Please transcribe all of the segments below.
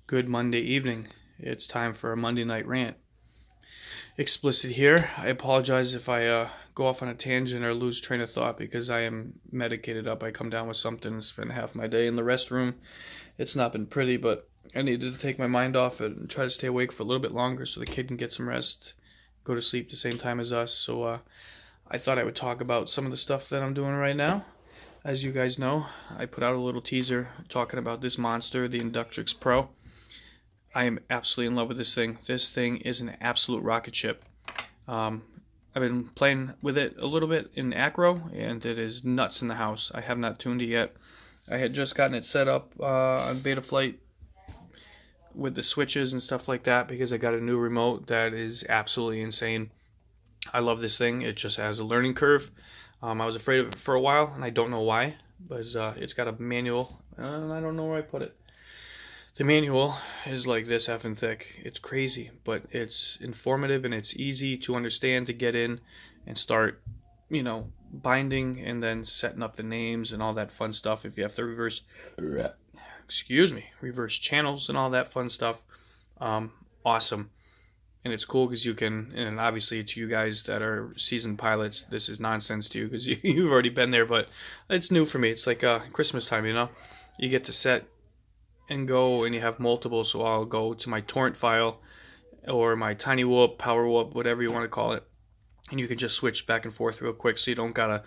Good Monday evening. It's time for a Monday night rant. Explicit here. I apologize if I go off on a tangent or lose train of thought because I am medicated up. I come down with something and spend half my day in the restroom. It's not been pretty, but I needed to take my mind off it and try to stay awake for a little bit longer so the kid can get some rest, go to sleep the same time as us. So I thought I would talk about some of the stuff that I'm doing right now. As you guys know, I put out a little teaser talking about this monster, the Inductrix Pro. I am absolutely in love with this thing. This thing is an absolute rocket ship. I've been playing with it a little bit in acro, and it is nuts in the house. I have not tuned it yet. I had just gotten it set up on Betaflight with the switches and stuff like that because I got a new remote that is absolutely insane. I love this thing. It just has a learning curve. I was afraid of it for a while, and I don't know why. But it's got a manual, and I don't know where I put it. The manual is like this effing thick. It's crazy, but it's informative and it's easy to understand to get in and start, binding and then setting up the names and all that fun stuff. If you have to reverse channels and all that fun stuff, awesome. And it's cool because you can, and obviously to you guys that are seasoned pilots, this is nonsense to you because you've already been there, but it's new for me. It's like Christmas time, You get to set and go, and you have multiple, so I'll go to my torrent file or my tiny whoop, power whoop, whatever you want to call it, and you can just switch back and forth real quick, so you don't gotta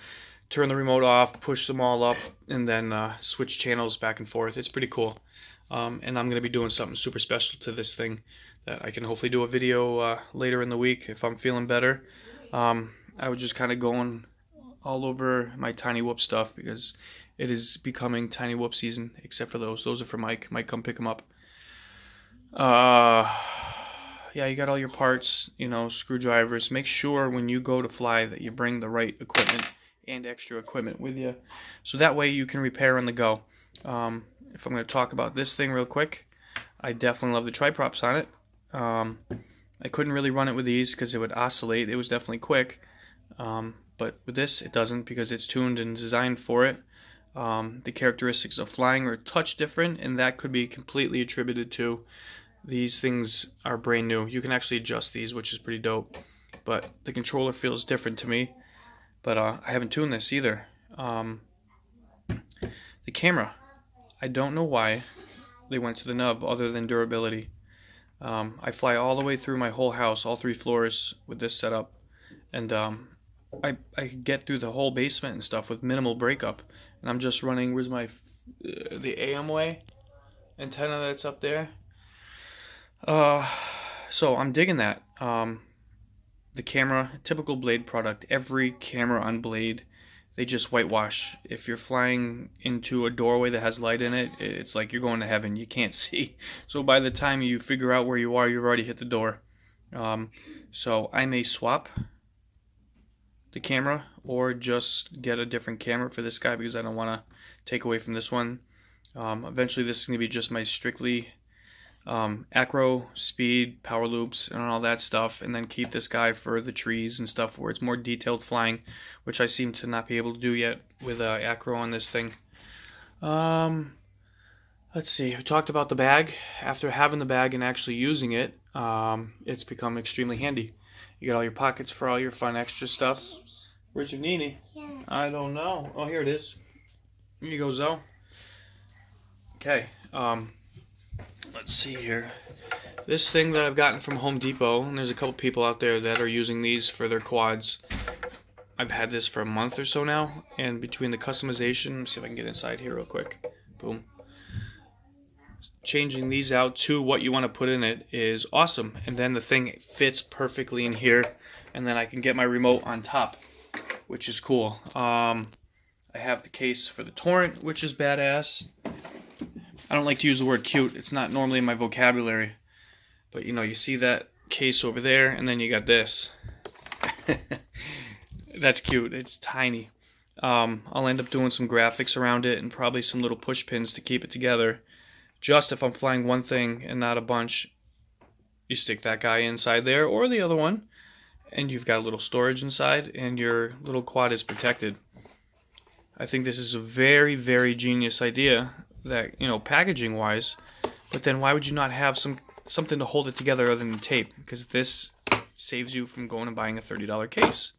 turn the remote off, push them all up, and then switch channels back and forth. It's pretty cool. And I'm gonna be doing something super special to this thing that I can hopefully do a video later in the week if I'm feeling better. I was just kind of going all over my tiny whoop stuff because it is becoming tiny whoop season, except for those. Those are for Mike. Mike, come pick them up. Yeah, you got all your parts, screwdrivers. Make sure when you go to fly that you bring the right equipment and extra equipment with you. So that way you can repair on the go. If I'm going to talk about this thing real quick, I definitely love the triprops on it. I couldn't really run it with these because it would oscillate. It was definitely quick. But with this, it doesn't because it's tuned and designed for it. The characteristics of flying are a touch different, and that could be completely attributed to these things are brand new. You can actually adjust these, which is pretty dope, but the controller feels different to me. But I haven't tuned this either. The camera, I don't know why they went to the nub other than durability. I fly all the way through my whole house, all 3 floors with this setup, and I could get through the whole basement and stuff with minimal breakup. And I'm just running, where's my, the AMway antenna that's up there. So I'm digging that. The camera, typical Blade product, every camera on Blade, they just whitewash. If you're flying into a doorway that has light in it, it's like you're going to heaven. You can't see. So by the time you figure out where you are, you've already hit the door. So I may swap the camera or just get a different camera for this guy because I don't want to take away from this one. Eventually this is going to be just my strictly acro, speed, power loops, and all that stuff, and then keep this guy for the trees and stuff where it's more detailed flying, which I seem to not be able to do yet with acro on this thing. Let's see, we talked about the bag. After having the bag and actually using it, it's become extremely handy. You got all your pockets for all your fun extra stuff. Where's your Nini? Yeah. I don't know. Oh, here it is. Here you go, Zoe. Okay. Let's see here. This thing that I've gotten from Home Depot, and there's a couple people out there that are using these for their quads. I've had this for a month or so now, and between the customization, let me see if I can get inside here real quick. Boom. Changing these out to what you want to put in it is awesome, and then the thing fits perfectly in here, and then I can get my remote on top, which is cool. I have the case for the torrent, which is badass. I don't like to use the word cute. It's not normally in my vocabulary, but you see that case over there, and then you got this. That's cute. It's tiny. I'll end up doing some graphics around it and probably some little push pins to keep it together. Just if I'm flying one thing and not a bunch, you stick that guy inside there or the other one, and you've got a little storage inside, and your little quad is protected. I think this is a very, very genius idea that, packaging-wise, But then why would you not have something to hold it together other than tape? Because this saves you from going and buying a $30 case.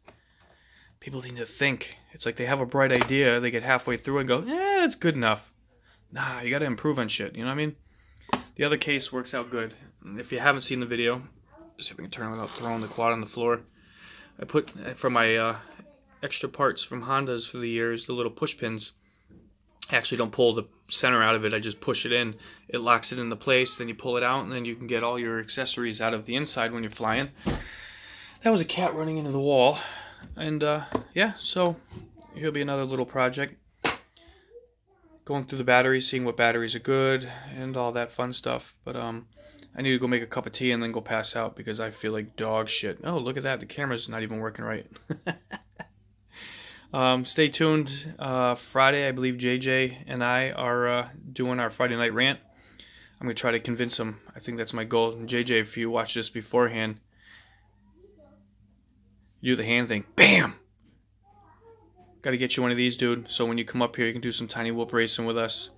People need to think. It's like they have a bright idea, they get halfway through and go, it's good enough. Nah, you got to improve on shit, you know what I mean? The other case works out good. If you haven't seen the video, see if we can turn it without throwing the quad on the floor. I put, for my extra parts from Hondas for the years, the little push pins. I actually don't pull the center out of it, I just push it in. It locks it into place, then you pull it out, and then you can get all your accessories out of the inside when you're flying. That was a cat running into the wall. And yeah, so here'll be another little project. Going through the batteries, seeing what batteries are good, and all that fun stuff. But I need to go make a cup of tea and then go pass out because I feel like dog shit. Oh, look at that. The camera's not even working right. Stay tuned. Friday, I believe JJ and I are doing our Friday night rant. I'm going to try to convince him. I think that's my goal. And JJ, if you watch this beforehand, you do the hand thing. Bam! Got to get you one of these, dude. So when you come up here, you can do some tiny whoop racing with us.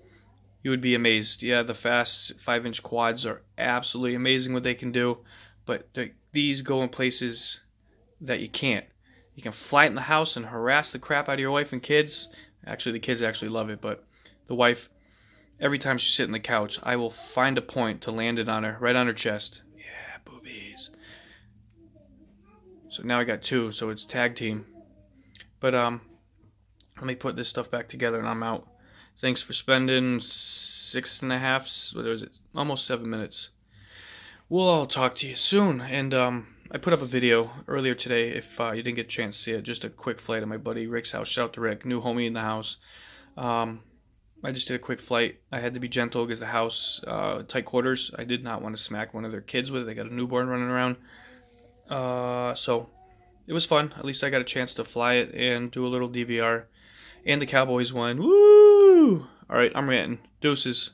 You would be amazed. Yeah, the fasst 5-inch quads are absolutely amazing what they can do. But these go in places that you can't. You can fly it in the house and harass the crap out of your wife and kids. Actually, the kids actually love it. But the wife, every time she sits on the couch, I will find a point to land it on her, right on her chest. Yeah, boobies. So now I got 2, so it's tag team. But let me put this stuff back together and I'm out. Thanks for spending 6.5, what was it? Almost 7 minutes. We'll all talk to you soon. And I put up a video earlier today, if you didn't get a chance to see it, just a quick flight at my buddy Rick's house. Shout out to Rick, new homie in the house. I just did a quick flight. I had to be gentle because the house, tight quarters. I did not want to smack one of their kids with it. They got a newborn running around. So it was fun. At least I got a chance to fly it and do a little DVR. And the Cowboys won. Woo! All right, I'm ranting. Deuces.